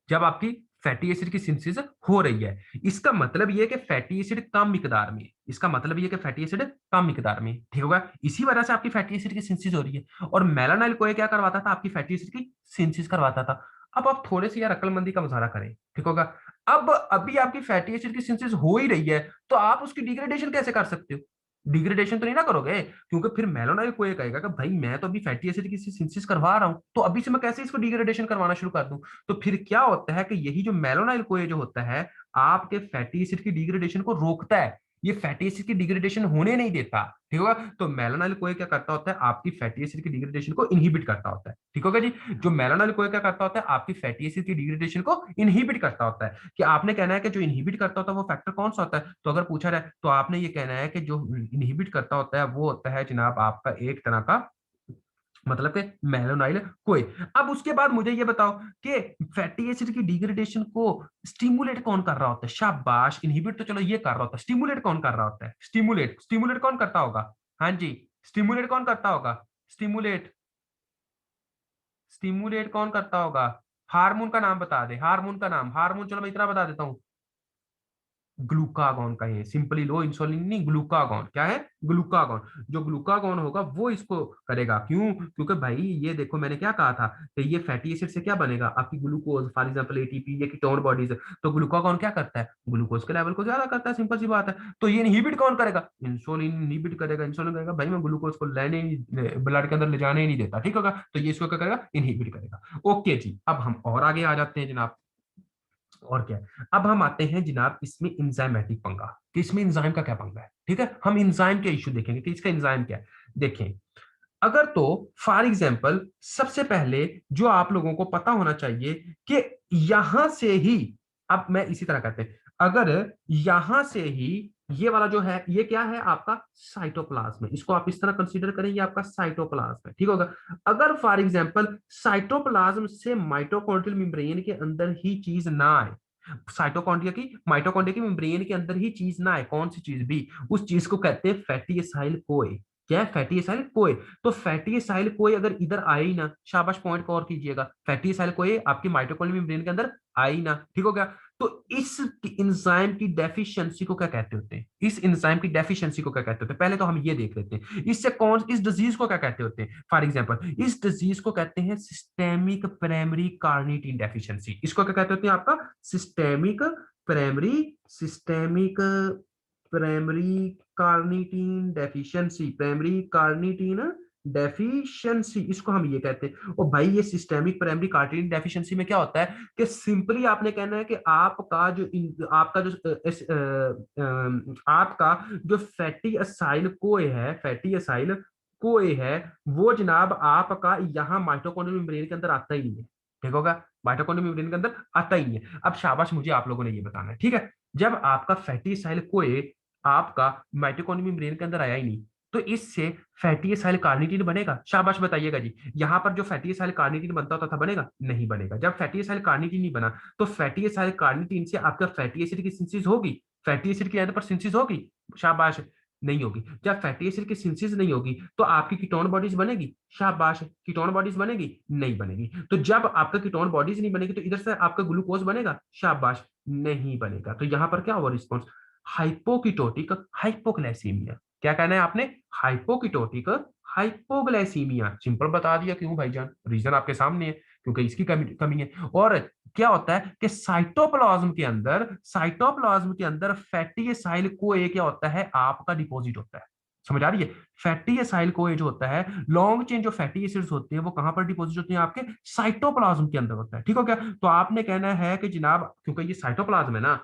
जब आपकी फैटी एसिड की सिंथेसिस हो रही है, इसका मतलब यह है कि फैटी एसिड कम मिकदार में है। इसका मतलब यह है कि फैटी एसिड कम मिकदार में है। ठीक होगा, इसी वजह से आपकी फैटी एसिड की सिंथेसिस हो रही है। और मेलानाइल को क्या करवाता था, आपकी फैटी एसिड की सिंथेसिस करवाता था। अब आप थोड़े से यार अक्लमंदी का मुजाहरा करें। ठीक होगा। अब अभी आपकी फैटी एसिड की सिंथेसिस हो ही रही है तो आप उसकी डिग्रेडेशन कैसे कर सकते हो, डिग्रेडेशन तो नहीं ना करोगे, क्योंकि फिर मेलोनाइल को ये कहेगा कि भाई मैं तो अभी फैटी एसिड की सिंथेसिस करवा रहा हूं, तो अभी से मैं कैसे इसको डिग्रेडेशन करवाना शुरू कर दूं। तो फिर क्या होता है कि यही जो मेलोनाइल कोए जो होता है आपके फैटी एसिड की डिग्रेडेशन को रोकता है, ये फैटी एसिड की डिग्रेडेशन होने नहीं देता। ठीक होगा। तो मेलोनाइल कोए क्या करता होता है, आपकी फैटी एसिड की डिग्रेडेशन को इनहिबिट करता होता है। ठीक होगा जी। जो मेलोनाइल कोए क्या करता होता है, आपकी फैटी एसिड की डिग्रेडेशन को इनहिबिट करता होता है। कि आपने कहना है कि जो इनहिबिट करता होता है वो फैक्टर कौन सा होता है, तो अगर पूछा जाए तो आपने ये कहना है कि जो इनहिबिट करता होता है वो होता है जनाब आपका एक तरह का मतलब कि मेलोनाइल कोई। अब उसके बाद मुझे ये बताओ कि फैटी एसिड की डिग्रेडेशन को स्टिमुलेट कौन कर रहा होता है, शाबाश, इनहिबिट तो चलो ये कर रहा होता है, स्टिमुलेट कौन कर रहा होता है, स्टिमुलेट, स्टिमुलेट कौन करता होगा, हाँ जी, स्टिमुलेट कौन करता होगा, स्टिमुलेट, स्टिमुलेट कौन करता होगा, हार्मोन का नाम बता दे, हार्मोन का नाम, हार्मोन, चलो मैं इतना बता देता हूँ, ग्लूकागॉन कहें, सिंपली लो, इंसुलिन नहीं, ग्लूकागॉन क्या है, ग्लूकागॉन। जो ग्लूकागॉन होगा वो इसको करेगा, क्यों, क्योंकि भाई ये देखो मैंने क्या कहा था कि ये फैटी एसिड से क्या बनेगा, आपकी ग्लूकोज, फॉर एग्जांपल एटीपी, ये कीटोन बॉडीज, तो ग्लूकागॉन क्या करता है, ग्लूकोज के लेवल को ज्यादा करता है, सिंपल सी बात है। तो ये इनहिबिट कौन करेगा, इंसुलिन इनहिबिट करेगा। इंसुलिन करेगा भाई मैं ग्लूकोज को लेने ही, ब्लड के अंदर ले जाने ही नहीं देता, ठीक होगा, तो ये इसको क्या करेगा, इनहिबिट करेगा। ओके जी, अब हम और आगे आ जाते हैं जनाब। और क्या है, अब हम आते हैं जनाब इसमें इंजाइमेटिक पंगा, कि इसमें इंजाइम का क्या पंगा है, ठीक है, हम इंजाइम के इश्यू देखेंगे कि इसका इंजाइम क्या है। देखें, अगर तो फॉर एग्जांपल सबसे पहले जो आप लोगों को पता होना चाहिए कि यहां से ही, अब मैं इसी तरह कहते हैं, अगर यहां से ही ये वाला जो है ये क्या है आपका साइटोप्लाज्म है, इसको आप इस तरह कंसीडर करेंगे आपका साइटोप्लाज्म है, ठीक होगा। अगर फॉर एग्जांपल साइटोप्लाज्म से माइटोकॉन्ड्रियल मेम्ब्रेन के अंदर ही चीज ना आए, साइटोकॉन्ड्रिया की, माइटोकॉन्ड्रिया की मेम्ब्रेन के अंदर ही चीज ना आए, कौन सी चीज भी, उस चीज को कहते हैं फैटी एसाइल कोए। क्या है, फैटी एसाइल कोए। तो फैटी एसाइल कोए अगर इधर आए ही ना, शाबाश, पॉइंट को और कीजिएगा, फैटी एसाइल कोए आपकी माइटोकॉन्ड्रियल मेम्ब्रेन के अंदर आए ही ना, ठीक हो गया। तो इस एंजाइम की डेफिशिएंसी को क्या कहते होते हैं, इस एंजाइम की डेफिशिएंसी को क्या कहते होते हैं, पहले तो हम ये देख लेते हैं इससे कौन, इस डिजीज को क्या कहते होते हैं। फॉर एग्जांपल इस डिजीज को कहते हैं सिस्टेमिक प्राइमरी कार्निटिन डेफिशिएंसी। इसको क्या कहते होते हैं आपका, systemic primary, systemic primary carnitine deficiency, primary carnitine deficiency, इसको हम ये कहते हैं। और भाई ये सिस्टेमिक प्राइमरी कार्निटीन डेफिशिएंसी में क्या होता है कि सिंपली आपने कहना है कि आपका जो आपका जो आपका जो फैटी असाइल कोए है, फैटी असाइल कोए है, वो जनाब आपका यहाँ माइटोकॉन्ड्रियल मेम्ब्रेन के अंदर आता ही नहीं है, ठीक होगा, माइटोकॉन्ड्रियल मेम्ब्रेन के अंदर आता ही नहीं है। अब शाबाश, मुझे आप लोगों ने ये बताना है, ठीक है, जब आपका फैटी असाइल कोए आपका माइटोकॉन्ड्रियल मेम्ब्रेन के अंदर आया ही नहीं, तो इससे फैटी एसाइल कार्निटीन बनेगा, शाबाश बताइएगा जी, यहां पर जो फैटी एसाइल कार्निटीन बनता होता था बनेगा, नहीं बनेगा। जब फैटी एसाइल कार्निटीन नहीं बना, तो फैटी एसाइल कार्निटीन से आपका फैटी एसिड की सिंथेसिस होगी, फैटी एसिड की पर सिंथेसिस होगी, शाबाश, नहीं होगी। जब फैटी एसिड की सिंथेसिस नहीं होगी तो आपकी कीटोन बॉडीज बनेगी, शाबाश, कीटोन बॉडीज बनेगी, नहीं बनेगी। तो जब आपका कीटोन बॉडीज नहीं बनेगी तो इधर से आपका ग्लूकोज बनेगा, शाबाश, नहीं बनेगा। तो यहां पर क्या हुआ रिस्पॉन्स, हाइपोकीटोटिक हाइपोग्लाइसीमिया। क्या कहना है आपने, हाइपोकीटोटिक हाइपोग्लाइसीमिया, सिंपल बता दिया, क्यों भाईजान, रीजन आपके सामने है, क्योंकि इसकी कमी है। और क्या होता है कि साइटोप्लाज्म के अंदर, साइटोप्लाज्म के अंदर फैटी एसाइल कोए क्या होता है आपका डिपॉजिट होता है, समझ आ रही है। फैटी एसाइल कोए जो होता है, लॉन्ग चेन जो फैटी एसिड्स होते हैं वो कहां पर डिपॉजिट होते हैं, आपके साइटोप्लाज्म के अंदर होता है, ठीक हो गया। तो आपने कहना है कि जनाब क्योंकि ये साइटोप्लाज्म है ना,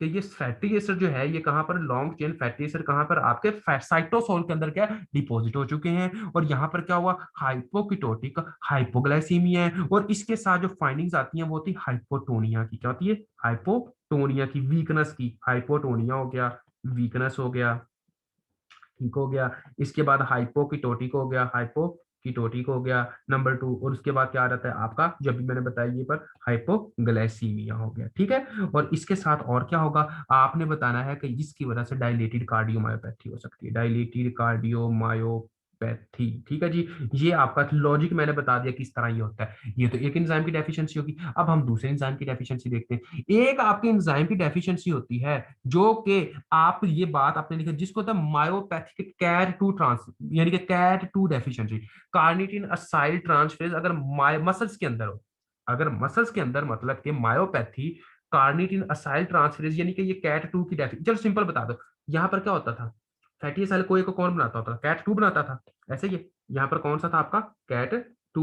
तो ये फैटी एसिड जो है ये कहां पर, लॉन्ग चेन फैटी एसिड कहां पर आपके साइटोसोल के अंदर क्या डिपॉजिट हो चुके हैं। और यहां पर क्या हुआ, हाइपोकीटोटिक हाइपोग्लाइसीमिया है। और इसके साथ जो फाइंडिंग्स आती हैं वो होती है हाइपोटोनिया की, क्या होती है, हाइपोटोनिया की, वीकनेस की, हाइपोटोनिया हो गया, वीकनेस हो गया, ठीक हो गया। इसके बाद हाइपोकीटोटिक हो गया, हाइपोकीटोटिक हो गया नंबर 2। और उसके बाद क्या आ जाता है आपका, जब भी मैंने बताया ये पर, हाइपोग्लाइसीमिया हो गया, ठीक है। और इसके साथ और क्या होगा, आपने बताना है कि जिसकी वजह से डायलेटेड कार्डियोमायोपैथी हो सकती है, डायलेटेड कार्डियोमायोपैथी, ठीक है जी। ये आपका लॉजिक मैंने बता दिया किस तरह ये होता है। ये तो एक एंजाइम की डेफिशिएंसी होगी। अब हम दूसरे एंजाइम की डेफिशिएंसी देखते हैं। एक आपकी एंजाइम की डेफिशिएंसी होती है जो कि आप, ये बात आपने लिखा जिसको होता है मायोपैथिक कैट टू ट्रांस, यानी कि CAT two deficiency, carnitine acyl transferase अगर मसल्स के अंदर हो, अगर मसल्स के अंदर मतलब कि मायोपैथी कार्निटिन असाइल ट्रांसफेरेज यानी कि ये कैट टू की डेफिशिएंसी, चलो सिंपल बता दो, यहां पर क्या होता था, फैटी एसाइल कोई को कौन बनाता होता था, कैट टू बनाता था, ऐसे ही यहाँ पर कौन सा था आपका, कैट टू,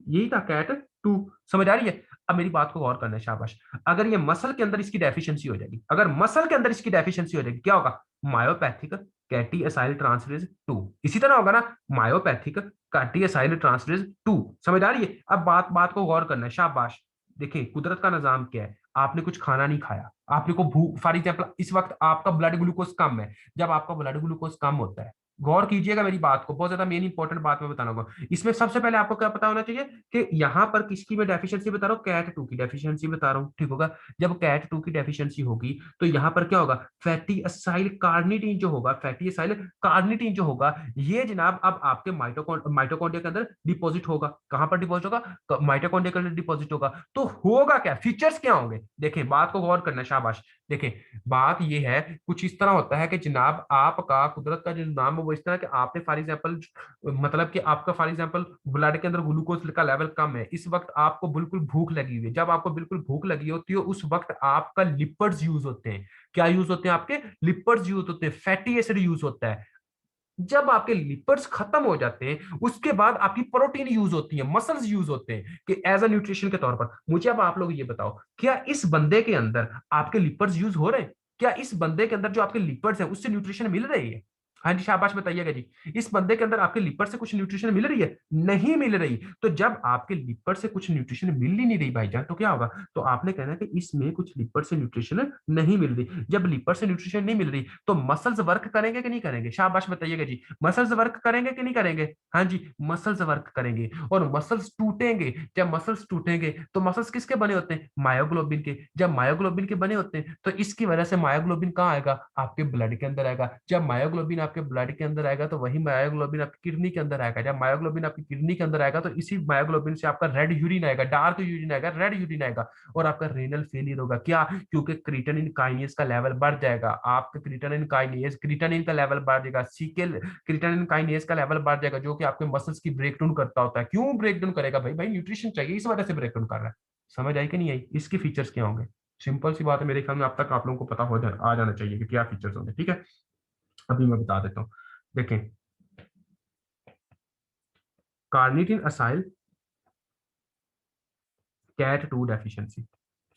यही था कैट टू, समझ आ रही है। अब मेरी बात को गौर करना है, शाबाश। अगर ये मसल के अंदर इसकी डेफिशिएंसी हो जाएगी, अगर मसल के अंदर इसकी डेफिशिएंसी हो जाएगी, क्या होगा, मायोपैथिक कैटी एसाइल ट्रांसफरेज 2, इसी तरह होगा ना, मायोपैथिक कैटी एसाइल ट्रांसफरेज 2, समझ आ रही है। अब बात बात को गौर करना है, शाबाश। देखिए कुदरत का निजाम क्या है, आपने कुछ खाना नहीं खाया, आपने को भूख, फॉर एग्जाम्पल इस वक्त आपका ब्लड ग्लूकोज कम है, जब आपका ब्लड ग्लूकोज कम होता है गौर कीजिएगा मेरी बात को, बहुत ज्यादा मेन इंपॉर्टेंट बात मैं बताना होगा इसमें। सबसे पहले आपको क्या पता होना चाहिए कि यहाँ पर किसकी मैं डेफिशिएंसी बता रहा हूँ, कैट टू की डेफिशिएंसी बता रहा हूँ, ठीक होगा। जब कैट टू की डेफिशिएंसी होगी तो यहाँ पर क्या होगा, फैटी असाइल कार्निटीन जो होगा, फैटी असाइल कार्निटीन जो होगा, ये जनाब अब आपके माइटोकॉन्ड्रिया के अंदर डिपॉजिट होगा। कहां पर डिपॉजिट होगा, माइटोकॉन्ड्रिया के अंदर डिपॉजिट होगा। तो होगा क्या, फीचर्स क्या होंगे, देखें बात को गौर करना, शाबाश। देखें बात यह है, कुछ इस तरह होता है कि जनाब आपका कुदरत का जो नाम है वो इस तरह कि आपने फॉर एग्जाम्पल, मतलब कि आपका फॉर एग्जाम्पल ब्लड के अंदर ग्लूकोज का लेवल कम है, इस वक्त आपको बिल्कुल भूख लगी हुई है। जब आपको बिल्कुल भूख लगी होती है उस वक्त आपका लिपिड्स यूज होते हैं। क्या यूज होते हैं, आपके लिपिड्स यूज होते हैं, फैटी एसिड यूज होता है। जब आपके लिपिड्स खत्म हो जाते हैं उसके बाद आपकी प्रोटीन यूज होती है, मसल्स यूज होते हैं कि एज अ न्यूट्रिशन के तौर पर। मुझे अब आप लोग ये बताओ, क्या इस बंदे के अंदर आपके लिपिड्स यूज हो रहे हैं? क्या इस बंदे के अंदर जो आपके लिपिड्स है उससे न्यूट्रिशन मिल रही है? हाँ जी शाबाश बताइएगा जी। इस बंदे के अंदर आपके लिपिड से कुछ न्यूट्रिशन मिल रही है? नहीं मिल रही। तो जब आपके लिपिड से कुछ न्यूट्रिशन मिल ही नहीं रही भाईजान, तो क्या होगा, तो आपने कहना है कि इसमें कुछ लिपिड से न्यूट्रिशन नहीं मिल रही। जब लिपिड से न्यूट्रिशन नहीं मिल रही तो मसल्स वर्क करेंगे कि नहीं करेंगे, शाबाश बताइएगा जी। मसल्स वर्क करेंगे कि नहीं करेंगे? हाँ जी, मसल्स वर्क करेंगे और मसल्स टूटेंगे। जब मसल्स टूटेंगे तो मसल्स किसके बने होते हैं, मायोग्लोबिन के। जब मायोग्लोबिन के बने होते हैं तो इसकी वजह से मायोग्लोबिन कहाँ आएगा, आपके ब्लड के अंदर आएगा। जब मायोग्लोबिन आपके ब्लड के अंदर आएगा तो वही मायोग्लोबिन आपकी किडनी के अंदर आएगा। जब मायोग्लोबिन आपकी किडनी के अंदर आएगा तो इसी मायोग्लोबिन से आपका रेड यूरिन आएगा, डार्क यूरिन आएगा, रेड यूरिन आएगा और आपका रेनल फेलियर होगा। क्या, क्योंकि क्रिएटिनिन काइनेज का लेवल बढ़ जाएगा। आपका क्रिएटिनिन का लेवल बढ़ जाएगा, सीकेल क्रिएटिनिन काइनेज का लेवल बढ़ जाएगा, जो कि आपके मसल्स की ब्रेकडाउन करता होता है। क्यों ब्रेकडाउन करेगा भाई, भाई न्यूट्रिशन चाहिए, इस वजह से ब्रेकडाउन कर रहा है। समझ आई कि नहीं आई, इसके फीचर्स क्या होंगे? सिंपल सी बात है, मेरे ख्याल में अब तक आप लोगों को पता आ जाना चाहिए कि क्या फीचर्स होंगे, ठीक है। अभी मैं बता देता हूँ। देखें, carnitine acyl CAT two deficiency,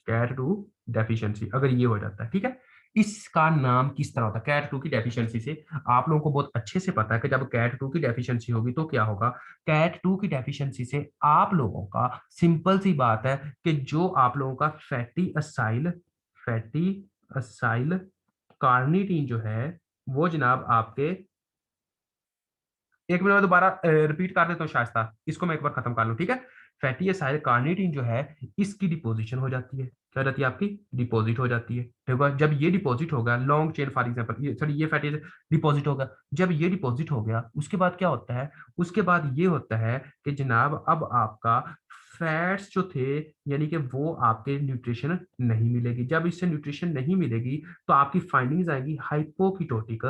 CAT two deficiency अगर ये हो जाता है, ठीक है, इसका नाम किस तरह होता है कैट टू की डेफिशिएंसी से। आप लोगों को बहुत अच्छे से पता है कि जब कैट टू की डेफिशिएंसी होगी तो क्या होगा। कैट टू की डेफिशिएंसी से आप लोगों का सिंपल सी बात है कि जो आप लोगों का फैटी असाइल कार्निटीन जो है वो जनाब आपके, एक मिनट में दोबारा रिपीट कर देता हूँ शायस्ता, इसको मैं एक बार खत्म कर लूँ, ठीक है। फैटी एसाइल कार्निटीन जो है इसकी डिपोजिशन हो जाती है, क्या हो जाती है, आपकी डिपॉजिट हो जाती है, ठीक है। जब ये डिपॉजिट होगा लॉन्ग चेन फॉर एग्जांपल, ये सॉरी ये फैटी डिपॉजिट होगा। जब ये डिपॉजिट हो गया उसके बाद क्या होता है, उसके बाद ये होता है कि जनाब अब आपका फैट्स जो थे, यानी कि वो आपके न्यूट्रिशन नहीं मिलेगी। जब इससे न्यूट्रिशन नहीं मिलेगी तो आपकी फाइंडिंग्स आएंगी हाइपोकीटोटिक,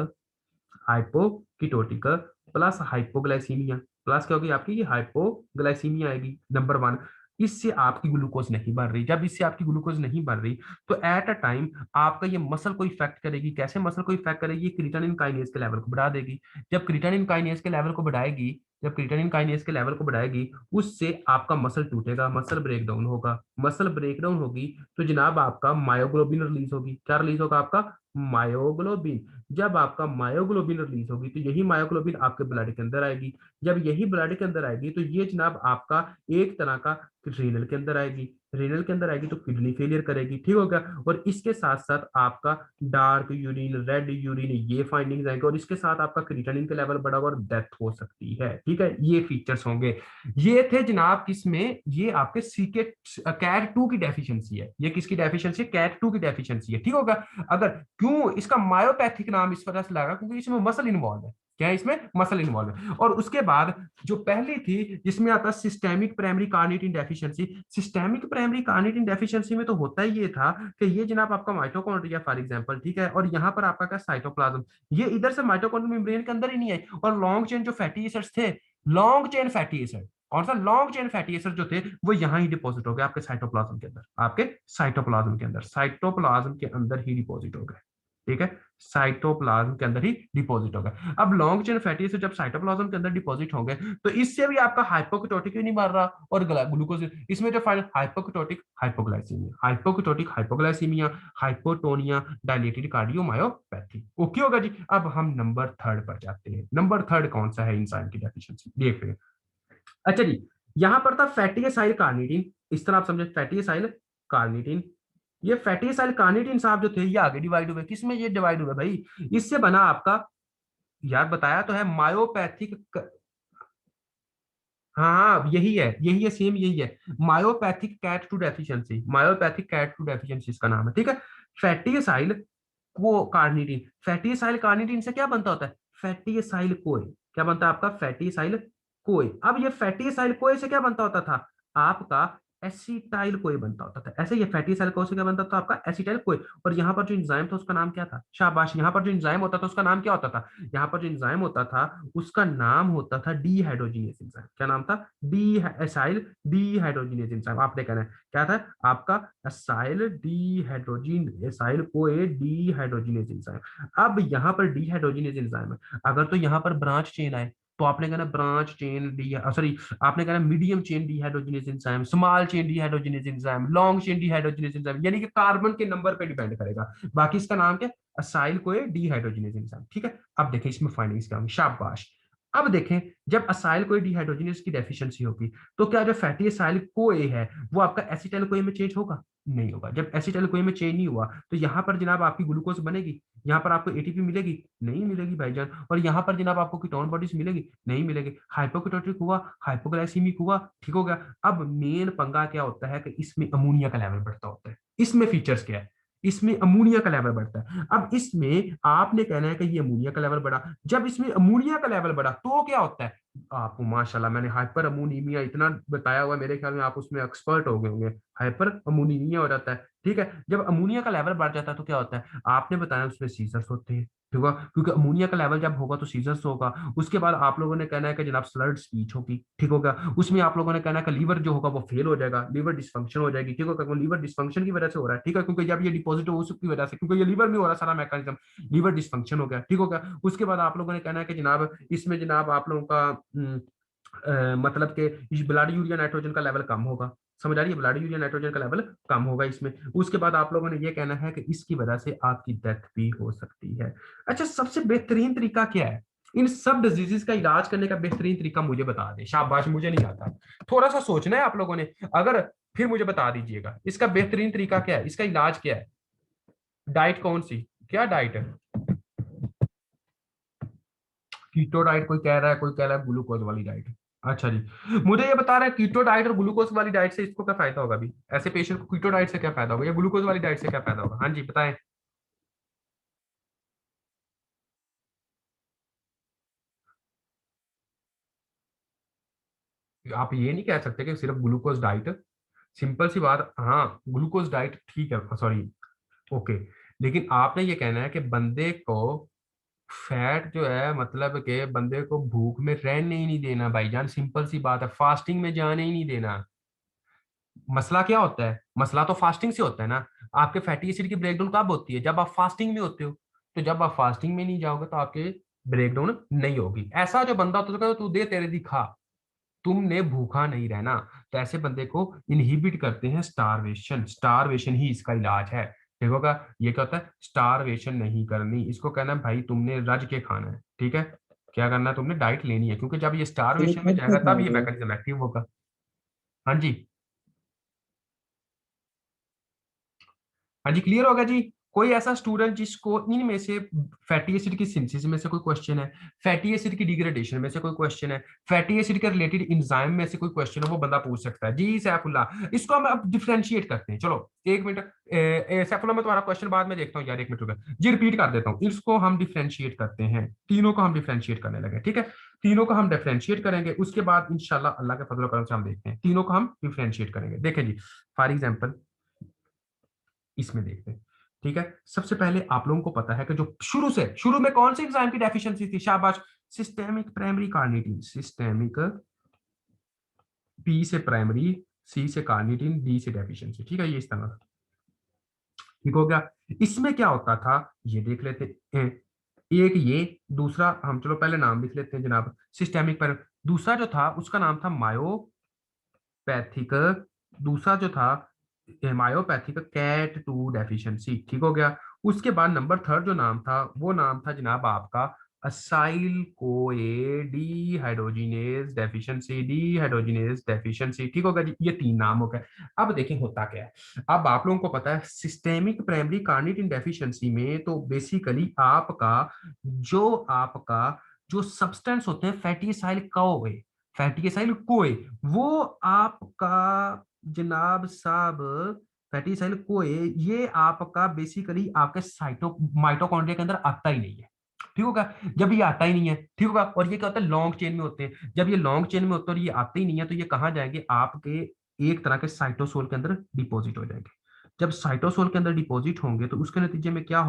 हाइपोकीटोटिक प्लस हाइपोग्लाइसीमिया। प्लस क्या होगी आपकी, ये हाइपोग्लाइसीमिया आएगी नंबर वन। इससे आपकी ग्लूकोज नहीं बढ़ रही। जब इससे आपकी ग्लूकोज नहीं बढ़ रही तो एट अ टाइम आपका ये मसल को इफेक्ट करेगी। कैसे मसल को इफेक्ट करेगी, ये क्रिएटिनिन काइनेज के लेवल को बढ़ा देगी। जब क्रिएटिनिन काइनेज के लेवल को बढ़ाएगी, जब क्रिएटिनिन काइनेज के लेवल को बढ़ाएगी उससे आपका मसल टूटेगा, मसल ब्रेकडाउन होगा। मसल ब्रेकडाउन होगी तो जनाब आपका मायोग्लोबिन रिलीज होगी। क्या रिलीज होगा, आपका मायोग्लोबिन। जब आपका मायोग्लोबिन रिलीज होगी तो यही मायोग्लोबिन आपके ब्लड के अंदर आएगी। जब यही ब्लड के अंदर आएगी तो ये जनाब आपका एक तरह का रेनल के अंदर आएगी। रेनल के अंदर आएगी तो किडनी फेलियर करेगी, ठीक हो गया। और इसके साथ साथ आपका डार्क यूरिन, रेड यूरिन, ये फाइंडिंग्स आएंगे और इसके साथ आपका क्रिएटिनिन का लेवल बढ़ा और डेथ हो सकती है, ठीक है। ये फीचर्स होंगे। ये थे जनाब किसमें, ये आपके सीके कैट टू की डेफिशिएंसी है। ये किसकी डेफिशिएंसी है, कैट टू की डेफिशिएंसी है, ठीक होगा। अगर क्यों इसका मायोपैथिक नाम इस वजह से लगा क्योंकि इसमें मसल इन्वॉल्व है। क्या है, इसमें मसल इन्वॉल्व है। और उसके बाद जो पहली थी जिसमें आता systemic primary carnitine deficiency. Systemic primary carnitine deficiency में तो होता ही ये था कि ये जनाब आपका माइटोकॉन्ड्रिया फॉर एग्जांपल, ठीक है, और यहाँ पर आपका क्या साइटोप्लाज्म, ये इधर से माइटोकॉन्ड्रिया मेम्ब्रेन के अंदर ही नहीं आई। और लॉन्ग चेन जो फैटी एसिड्स थे, लॉन्ग चेन फैटी एसिड, कौन सा, लॉन्ग चेन फैटी एसिड जो थे वो यहाँ ही डिपॉजिट हो गए आपके साइटोप्लाज्म के अंदर, आपके साइटोप्लाज्म के अंदर, साइटोप्लाज्म के अंदर ही डिपॉजिट हो गए, ठीक है। साइटोप्लाज्म के अंदर ही डिपॉजिट होगा। अब लॉन्ग चेन फैटी एसिड जब साइटोप्लाज्म के अंदर डिपॉजिट होंगे तो इससे भी आपका हाइपोकीटोटिक ही नहीं बढ़ रहा और ग्लूकोज, इसमें जो final hypoketotic hypoglycaemia, hypoketotic hypoglycaemia, hypotonia, dilated cardiomyopathy. Okay होगा जी। अब हम नंबर थर्ड पर जाते हैं। नंबर थर्ड कौन सा है इंसान की डेफिशिएंसी, देख रहे हैं। अच्छा जी, यहां पर था फैटी एसाइल कार्निटीन, इस तरह आप समझे, फैटी एसाइल कार्निटीन। ये फैटी एसाइल कार्निटीन साहब जो थे ये आगे डिवाइड हुए, किसमें ये डिवाइड हुए भाई, इससे बना आपका यार बताया तो है मायोपैथिक। हाँ हाँ, यही है, सेम यही है। Myopathic CAT two deficiency, myopathic CAT two deficiency इसका नाम है, ठीक है। फैटी एसाइल को कार्निटीन, फैटी एसाइल कार्निटीन से क्या बनता होता है? फैटी एसाइल कोए। क्या बनता है आपका? फैटी एसाइल कोए। अब ये फैटी एसाइल कोए से क्या बनता होता था आपका? एसिटाइल कोए बनता होता था। ऐसे ये फैटी एसाइल कोए से क्या बनता था आपका? Acetyl CoA. और यहाँ पर जो इंजाइम था उसका नाम क्या था? शाबाश, यहाँ पर जो इंजाइम होता था उसका नाम क्या होता था? यहाँ पर जो इंजाइम होता था उसका नाम होता था डीहाइड्रोजिनेज एंजाइम। क्या नाम था? D acyl dehydrogenase enzyme. आपने कहना है क्या था आपका? एसाइल डीहाइड्रोजिन, एसाइल कोए डीहाइड्रोजिनेज एंजाइम। अब यहाँ पर डीहाइड्रोजिनेज एंजाइम है, अगर तो यहाँ पर ब्रांच चेन आए तो आपने कहना ब्रांच चेन डी, सॉरी, आपने कहना medium chain dehydrogenase enzyme, small chain dehydrogenase enzyme, long chain dehydrogenase enzyme, यानी कि कार्बन के नंबर पे डिपेंड करेगा। बाकी इसका नाम क्या? असाइल कोए डीहाइड्रोजिनेज एंजाइम, ठीक है। अब देखें इसमें फाइंडिंग्स क्या होंगी, शाबाश। अब देखें, जब असाइल कोए डिहाइड्रोजिनेज की डेफिशिएंसी होगी तो क्या जो फैटी असाइल कोए है वो आपका एसिटाइल कोए में चेंज होगा? नहीं होगा। जब एसिटाइल कोए में चेंज नहीं हुआ तो यहाँ पर जनाब आपकी ग्लूकोज बनेगी? यहाँ पर आपको एटीपी मिलेगी? नहीं मिलेगी भाईजान। और यहाँ पर जनाब आपको कीटोन बॉडीज मिलेगी? नहीं मिलेगी। हाइपोकीटोटिक हुआ, हाइपोग्लाइसीमिक हुआ, ठीक हो गया। अब मेन पंगा क्या होता है कि इसमें अमोनिया का लेवल बढ़ता होता है। इसमें फीचर्स क्या है? इसमें अमोनिया का लेवल बढ़ता है। अब इसमें आपने कहना है कि ये अमोनिया का लेवल बढ़ा। जब इसमें अमोनिया का लेवल बढ़ा तो क्या होता है? आपको माशाल्लाह मैंने हाइपर अमोनीमिया इतना बताया हुआ है, मेरे ख्याल में आप उसमें एक्सपर्ट हो गए होंगे। हाइपर अमोनीमिया हो जाता है, ठीक है। जब अमोनिया का लेवल बढ़ जाता है तो क्या होता है? आपने बताया उसमें सीजर्स होते हैं, ठीक है, क्योंकि अमोनिया का लेवल जब होगा तो सीजर्स होगा। उसके बाद आप लोगों ने कहना है कि जनाब स्लर्ड स्पीच होगी, ठीक होगा। उसमें आप लोगों ने कहना है कि लीवर जो होगा वो फेल हो जाएगा, लीवर डिस्फंक्शन हो जाएगी, ठीक होगा। वो लीवर डिस्फंक्शन की वजह से हो रहा है, ठीक है, क्योंकि जब ये डिपॉजिट हो उसकी वजह से, क्योंकि ये लीवर में हो रहा है सारा मैकेनिज्म, लीवर डिस्फंक्शन हो गया, ठीक होगा। उसके बाद आप लोगों ने कहना है कि जनाब इसमें जनाब आप लोगों का मतलब कि ब्लड यूरिया नाइट्रोजन का लेवल कम होगा। समझ आ रही है? ब्लड यूरिया नाइट्रोजन का लेवल कम होगा इसमें। उसके बाद आप लोगों ने ये कहना है कि इसकी वजह से आपकी डेथ भी हो सकती है। अच्छा, सबसे बेहतरीन तरीका क्या है इन सब डिजीजेस का इलाज करने का? बेहतरीन तरीका मुझे बता दे। शाबाश, मुझे नहीं आता, थोड़ा सा सोचना है आप लोगों ने। अगर फिर मुझे बता दीजिएगा इसका बेहतरीन तरीका क्या है, इसका इलाज क्या है। डाइट कौन सी? क्या डाइट है? कीटो डाइट कोई कह रहा है, कोई कह रहा है ग्लूकोज वाली डाइट। अच्छा जी, मुझे ये बता रहा है कीटो डाइट और ग्लूकोज वाली डाइट से इसको क्या फायदा होगा? अभी ऐसे पेशेंट को कीटो डाइट से क्या फायदा होगा या ग्लूकोज वाली डाइट से क्या फायदा होगा? हाँ जी बताएं। आप ये नहीं कह सकते कि सिर्फ ग्लूकोज डाइट, सिंपल सी बात। हाँ ग्लूकोज डाइट ठीक है, सॉरी, ओके। लेकिन आपने ये कहना है कि बंदे को फैट जो है, मतलब कि बंदे को भूख में रहने ही नहीं देना भाईजान, सिंपल सी बात है, फास्टिंग में जाने ही नहीं देना। मसला क्या होता है? मसला तो फास्टिंग से होता है ना। आपके फैटी एसिड की ब्रेकडाउन कब होती है? जब आप फास्टिंग में होते हो। तो जब आप फास्टिंग में नहीं जाओगे तो आपके ब्रेकडाउन नहीं होगी। ऐसा जो बंदा होता है तो कहता है, तू दे तेरे दी खा, तुमने भूखा नहीं रहना। तो ऐसे बंदे को इनहिबिट करते हैं स्टारवेशन, स्टारवेशन ही इसका इलाज है। देखोगा ये क्या होता है? स्टारवेशन नहीं करनी, इसको कहना है भाई तुमने रज के खाना है, ठीक है। क्या करना है? तुमने डाइट लेनी है, क्योंकि जब ये पेट स्टारवेशन में भर के जाएगा तब ये खाओगे। मैकेनिज्म एक्टिव होगा। हाँ जी, हाँ जी, क्लियर होगा जी। कोई ऐसा स्टूडेंट जिसको इनमें से फैटी एसिड की सिंथेसिस में से कोई क्वेश्चन है, फैटी एसिड की डिग्रेडेशन में से कोई क्वेश्चन है, फैटी एसिड के रिलेटेड एंजाइम में से कोई क्वेश्चन है, वो बंदा पूछ सकता है जी सैफुल्लाह। इसको हम अब डिफरेंशिएट करते हैं, चलो एक मिनट। सैफुल्लाह मैं तुम्हारा क्वेश्चन बाद में देखता हूँ यार, एक मिनट रुको जी, रिपीट कर देता हूँ। इसको हम डिफरेंशिएट करते हैं, तीनों को हम डिफरेंशिएट करने लगे, ठीक है। तीनों को हम डिफरेंशिएट करेंगे, उसके बाद इंशाल्लाह अल्लाह के फजल करम से हम देखते हैं, तीनों को हम डिफरेंशिएट करेंगे। देखें जी, फॉर एग्जाम्पल इसमें देखते हैं, ठीक है। सबसे पहले आप लोगों को पता है कि जो शुरू में कौन सी एंजाइम की डेफिशिएंसी थी? शाबाश, systemic primary carnitine, systemic, P से प्राइमरी, सी से कार्निटीन, डी से डेफिशिएंसी, ठीक है। ये इस तरह ठीक हो गया। इसमें क्या होता था ये देख लेते हैं। एक ये, दूसरा हम चलो पहले नाम लिख लेते हैं जनाब, सिस्टेमिक पर। दूसरा जो था उसका नाम था मायोपैथिक, दूसरा जो था मायोपैथिक कैट टू डेफिशिएंसी, ठीक हो गया। उसके बाद नंबर थर्ड जो नाम था वो नाम था जनाब आपका असाइल कोए डीहाइड्रोजिनेज डेफिशिएंसी, ठीक होगा जी, ये 3 नाम हो गए। अब देखें होता क्या है। अब आप लोगों को पता है सिस्टेमिक प्राइमरी कार्निटिन डेफिशिएंसी में तो बेसिकली आपका जो सब्सटेंस होते हैं फैटी एसाइल कोए, वो आपका जनाब साहब फैटी एसाइल कोए, ये आपका बेसिकली आपके साइटो माइटोकॉन्ड्रिया के अंदर आता ही नहीं है, ठीक होगा। जब ये आता ही नहीं है, ठीक होगा, और ये क्या होता है लॉन्ग चेन में होते हैं, जब ये लॉन्ग चेन में होते हैं और ये आते ही नहीं है, तो ये कहाँ जाएंगे आपके एक तरह के साइटोसोल के अंदर डिपॉजिट हो जाएंगे। जब साइटोसोल के अंदर डिपॉजिट होंगे तो उसके नतीजे में क्या हो